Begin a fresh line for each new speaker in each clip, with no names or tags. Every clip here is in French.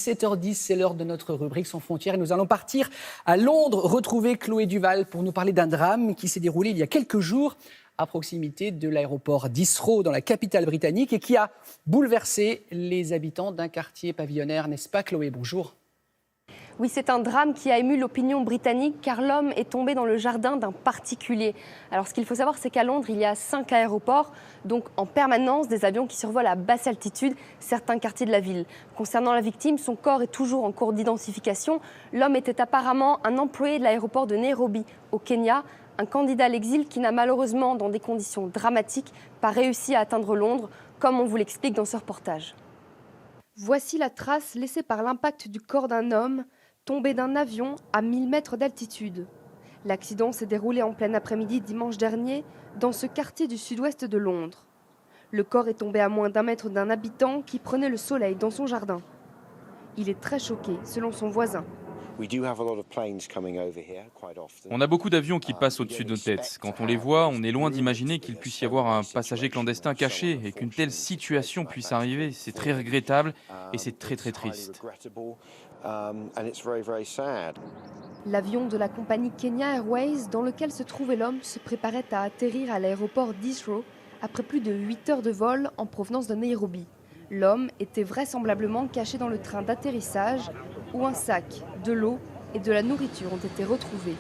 7h10, c'est l'heure de notre rubrique Sans frontières et nous allons partir à Londres, retrouver Chloé Duval pour nous parler d'un drame qui s'est déroulé il y a quelques jours à proximité de l'aéroport d'Heathrow dans la capitale britannique et qui a bouleversé les habitants d'un quartier pavillonnaire, n'est-ce pas Chloé? Bonjour.
Oui, c'est un drame qui a ému l'opinion britannique car l'homme est tombé dans le jardin d'un particulier. Alors ce qu'il faut savoir, c'est qu'à Londres, il y a 5 aéroports, donc en permanence des avions qui survolent à basse altitude certains quartiers de la ville. Concernant la victime, son corps est toujours en cours d'identification. L'homme était apparemment un employé de l'aéroport de Nairobi au Kenya, un candidat à l'exil qui n'a malheureusement, dans des conditions dramatiques, pas réussi à atteindre Londres, comme on vous l'explique dans ce reportage. Voici la trace laissée par l'impact du corps d'un homme tombé d'un avion à 1000 mètres d'altitude. L'accident s'est déroulé en plein après-midi dimanche dernier dans ce quartier du sud-ouest de Londres. Le corps est tombé à moins d'1 mètre d'un habitant qui prenait le soleil dans son jardin. Il est très choqué, selon son voisin.
On a beaucoup d'avions qui passent au-dessus de nos têtes. Quand on les voit, on est loin d'imaginer qu'il puisse y avoir un passager clandestin caché et qu'une telle situation puisse arriver. C'est très regrettable et c'est très très triste.
L'avion de la compagnie Kenya Airways dans lequel se trouvait l'homme se préparait à atterrir à l'aéroport d'Heathrow après plus de 8 heures de vol en provenance de Nairobi. L'homme était vraisemblablement caché dans le train d'atterrissage où un sac, de l'eau et de la nourriture ont été retrouvés.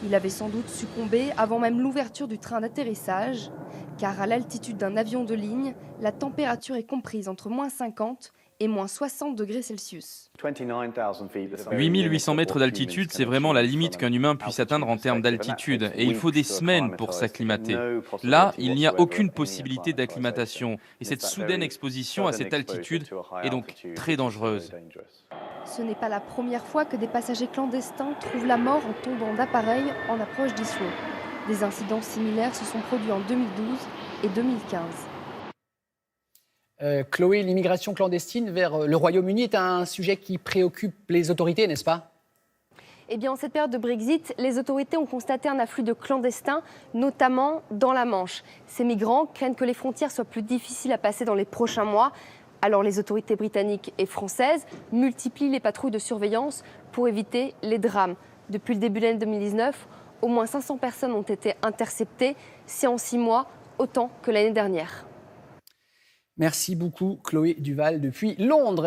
Il avait sans doute succombé avant même l'ouverture du train d'atterrissage, car à l'altitude d'un avion de ligne, la température est comprise entre -50 et -60 degrés Celsius.
8800 mètres d'altitude, c'est vraiment la limite qu'un humain puisse atteindre en termes d'altitude. Et il faut des semaines pour s'acclimater. Là, il n'y a aucune possibilité d'acclimatation. Et cette soudaine exposition à cette altitude est donc très dangereuse.
Ce n'est pas la première fois que des passagers clandestins trouvent la mort en tombant d'appareils en approche d'Heathrow. Des incidents similaires se sont produits en 2012 et 2015.
Chloé, l'immigration clandestine vers le Royaume-Uni est un sujet qui préoccupe les autorités, n'est-ce pas?
Eh bien, en cette période de Brexit, les autorités ont constaté un afflux de clandestins, notamment dans la Manche. Ces migrants craignent que les frontières soient plus difficiles à passer dans les prochains mois. Alors les autorités britanniques et françaises multiplient les patrouilles de surveillance pour éviter les drames. Depuis le début de l'année 2019, au moins 500 personnes ont été interceptées. C'est en 6 mois, autant que l'année dernière.
Merci beaucoup Chloé Duval depuis Londres.